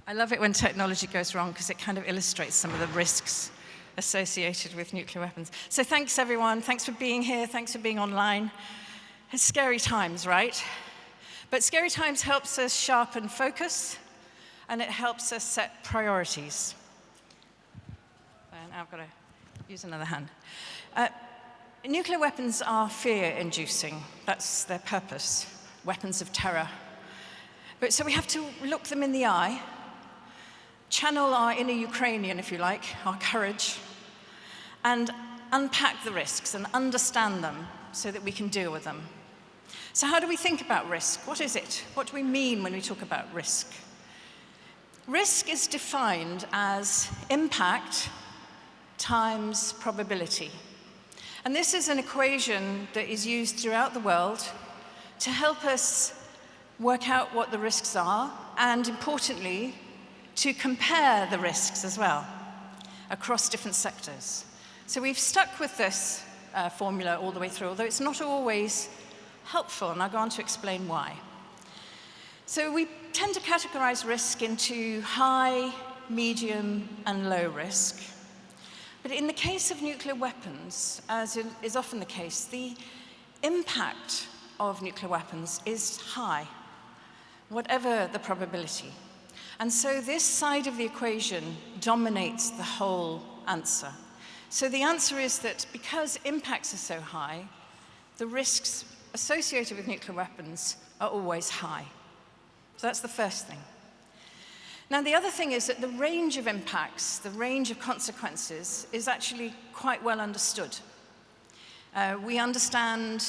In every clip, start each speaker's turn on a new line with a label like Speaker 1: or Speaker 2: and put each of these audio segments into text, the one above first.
Speaker 1: I love it when technology goes wrong because it kind of illustrates some of the risks associated with nuclear weapons. So thanks, everyone. Thanks for being here. Thanks for being online. It's scary times, right? But scary times helps us sharpen focus, and it helps us set priorities. And now I've got to use another hand. Nuclear weapons are fear-inducing. That's their purpose, weapons of terror. But so we have to look them in the eye, channel our inner Ukrainian, if you like, our courage, and unpack the risks and understand them so that we can deal with them. So how do we think about risk? What is it? What do we mean when we talk about risk? Risk is defined as impact times probability. And this is an equation that is used throughout the world to help us work out what the risks are, and importantly, to compare the risks as well across different sectors. So we've stuck with this formula all the way through, although it's not always helpful, and I'll go on to explain why. So we tend to categorize risk into high, medium, and low risk. But in the case of nuclear weapons, as is often the case, the impact of nuclear weapons is high, whatever the probability. And so this side of the equation dominates the whole answer. So the answer is that because impacts are so high, the risks associated with nuclear weapons are always high. So that's the first thing. Now, the other thing is that the range of impacts, the range of consequences, is actually quite well understood. We understand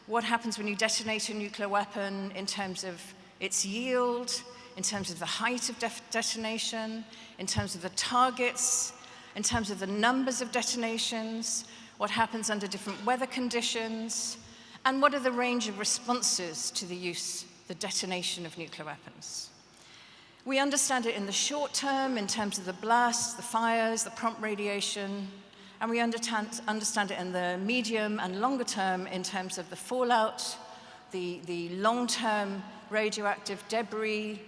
Speaker 1: what happens when you detonate a nuclear weapon in terms of its yield, in terms of the height of detonation, in terms of the targets, in terms of the numbers of detonations, what happens under different weather conditions, and what are the range of responses to the use, the detonation of nuclear weapons. We understand it in the short term in terms of the blasts, the fires, the prompt radiation, and we understand it in the medium and longer term in terms of the fallout, the long-term radioactive debris,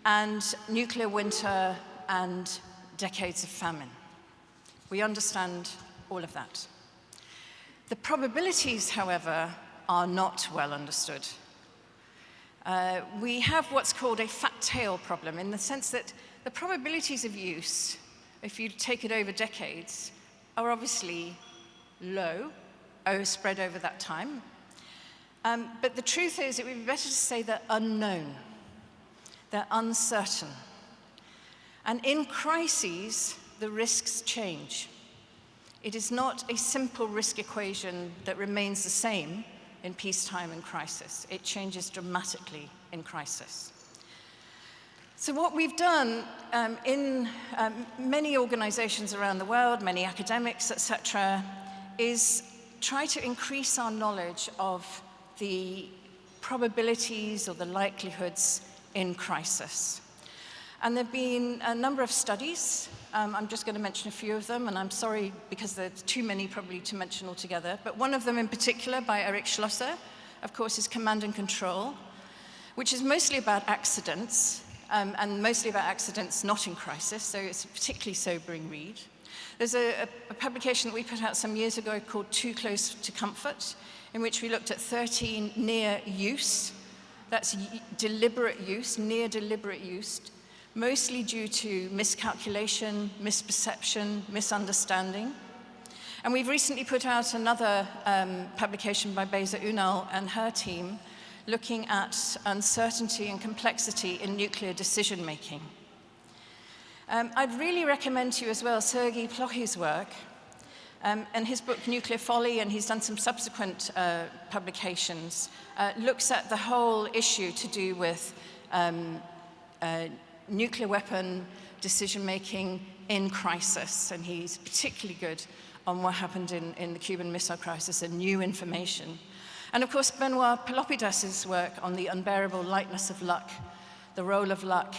Speaker 1: and nuclear winter, and decades of famine. We understand all of that. The probabilities, however, are not well understood. We have what's called a fat tail problem in the sense that the probabilities of use, if you take it over decades, are obviously low, spread over that time. But the truth is, it would be better to say they're unknown. They're uncertain. And in crises, the risks change. It is not a simple risk equation that remains the same in peacetime and crisis. It changes dramatically in crisis. So what we've done in many organizations around the world, many academics, etc., is try to increase our knowledge of the probabilities or the likelihoods in crisis. And there have been a number of studies. I'm just going to mention a few of them, and I'm sorry because there's too many probably to mention altogether. But one of them in particular, by Eric Schlosser, of course, is Command and Control, which is mostly about accidents, and mostly about accidents not in crisis, so it's a particularly sobering read. There's a publication that we put out some years ago called Too Close to Comfort, in which we looked at 13 near use, that's deliberate use, near deliberate use, mostly due to miscalculation, misperception, misunderstanding. And we've recently put out another publication by Beza Unal and her team looking at uncertainty and complexity in nuclear decision-making. I'd really recommend to you as well Sergei Plokhy's work and his book Nuclear Folly, and he's done some subsequent publications, looks at the whole issue to do with nuclear weapon decision-making in crisis, and he's particularly good on what happened in the Cuban Missile Crisis and new information. And of course, Benoit Pelopidas's work on the unbearable lightness of luck, the role of luck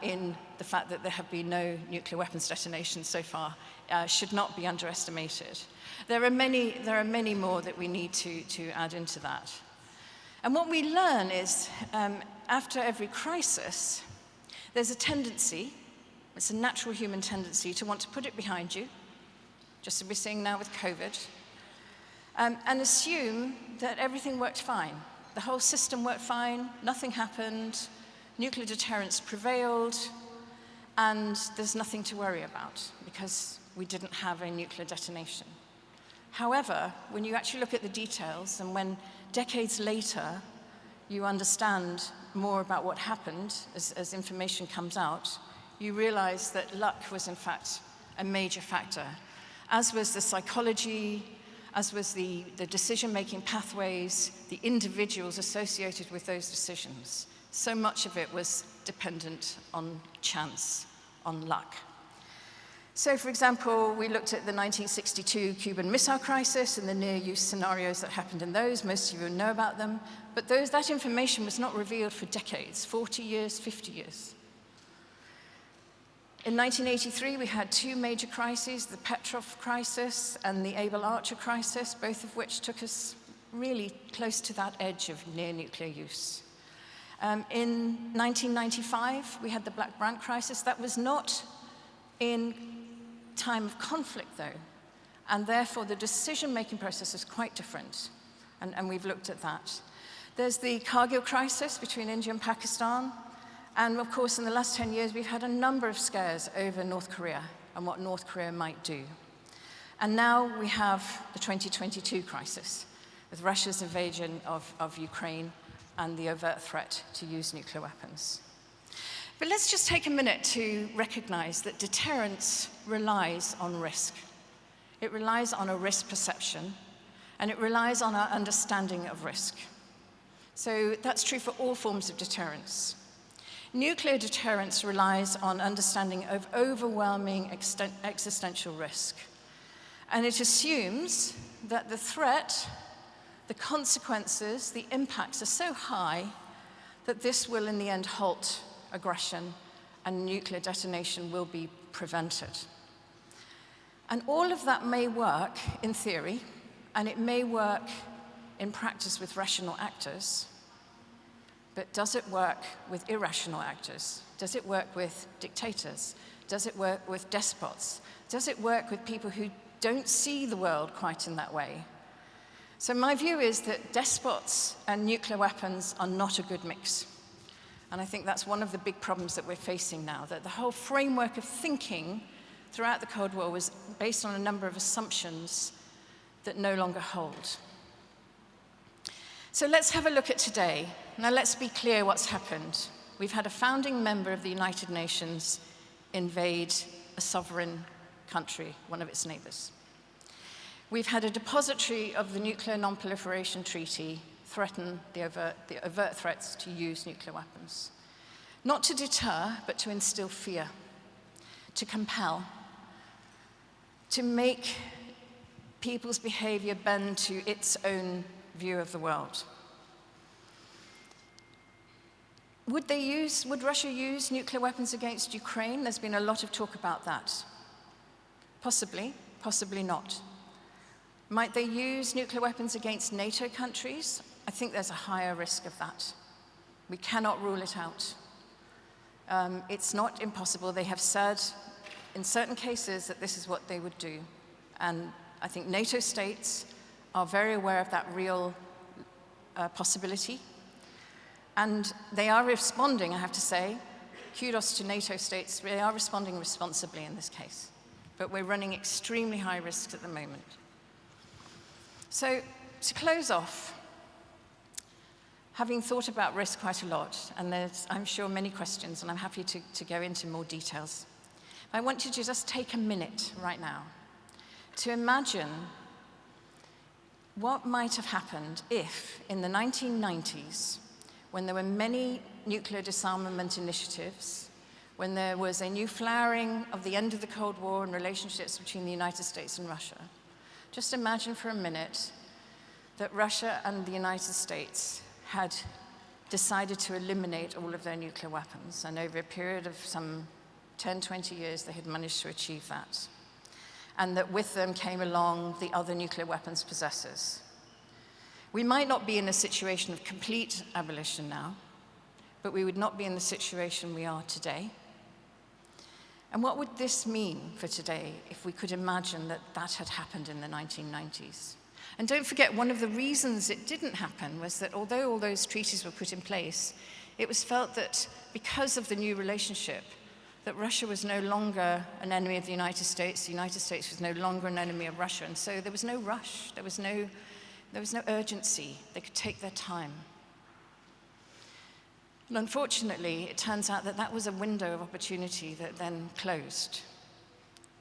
Speaker 1: in the fact that there have been no nuclear weapons detonations so far, should not be underestimated. There are many more that we need to add into that. And what we learn is, after every crisis, There's a tendency, it's a natural human tendency, to want to put it behind you, just as we're seeing now with COVID, and assume that everything worked fine. The whole system worked fine, nothing happened, nuclear deterrence prevailed, and there's nothing to worry about because we didn't have a nuclear detonation. However, when you actually look at the details, and when decades later you understand more about what happened as information comes out, you realize that luck was in fact a major factor, as was the psychology, as was the decision-making pathways, the individuals associated with those decisions. So much of it was dependent on chance, on luck. So, for example, we looked at the 1962 Cuban Missile Crisis and the near-use scenarios that happened in those. Most of you know about them. But that information was not revealed for decades, 40 years, 50 years. In 1983, we had two major crises, the Petrov crisis and the Able Archer crisis, both of which took us really close to that edge of near-nuclear use. In 1995, we had the Black Brant crisis. That was not in time of conflict, though, and therefore the decision-making process is quite different, and we've looked at that. There's the Kargil crisis between India and Pakistan, and of course in the last 10 years we've had a number of scares over North Korea and what North Korea might do. And now we have the 2022 crisis with Russia's invasion of Ukraine and the overt threat to use nuclear weapons. But let's just take a minute to recognize that deterrence relies on risk. It relies on a risk perception, and it relies on our understanding of risk. So that's true for all forms of deterrence. Nuclear deterrence relies on understanding of overwhelming existential risk. And it assumes that the threat, the consequences, the impacts are so high that this will in the end halt aggression and nuclear detonation will be prevented. And all of that may work in theory, and it may work in practice with rational actors, but does it work with irrational actors? Does it work with dictators? Does it work with despots? Does it work with people who don't see the world quite in that way? So my view is that despots and nuclear weapons are not a good mix. And I think that's one of the big problems that we're facing now, that the whole framework of thinking throughout the Cold War was based on a number of assumptions that no longer hold. So let's have a look at today. Now let's be clear what's happened. We've had a founding member of the United Nations invade a sovereign country, one of its neighbors. We've had a depository of the Nuclear Nonproliferation Treaty threaten the overt threats to use nuclear weapons. Not to deter, but to instill fear, to compel, to make people's behavior bend to its own view of the world. Would Russia use nuclear weapons against Ukraine? There's been a lot of talk about that. Possibly, possibly not. Might they use nuclear weapons against NATO countries? I think there's a higher risk of that. We cannot rule it out. It's not impossible. They have said in certain cases that this is what they would do. And I think NATO states are very aware of that real possibility. And they are responding, I have to say, kudos to NATO states, they are responding responsibly in this case. But we're running extremely high risks at the moment. So to close off, having thought about risk quite a lot, and there's, I'm sure, many questions, and I'm happy to go into more details, I want you to just take a minute right now to imagine what might have happened if, in the 1990s, when there were many nuclear disarmament initiatives, when there was a new flowering of the end of the Cold War and relationships between the United States and Russia, just imagine for a minute that Russia and the United States had decided to eliminate all of their nuclear weapons, and over a period of some 10, 20 years, they had managed to achieve that. And that with them came along the other nuclear weapons possessors. We might not be in a situation of complete abolition now, but we would not be in the situation we are today. And what would this mean for today if we could imagine that that had happened in the 1990s? And don't forget, one of the reasons it didn't happen was that although all those treaties were put in place, it was felt that because of the new relationship, that Russia was no longer an enemy of the United States was no longer an enemy of Russia, and so there was no rush, there was no urgency. They could take their time. And unfortunately, it turns out that that was a window of opportunity that then closed.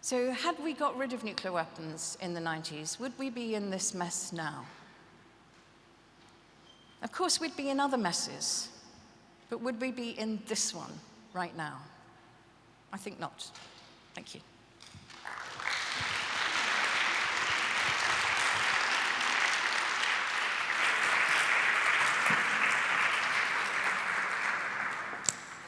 Speaker 1: So had we got rid of nuclear weapons in the 90s, would we be in this mess now? Of course, we'd be in other messes, but would we be in this one right now? I think not. Thank you.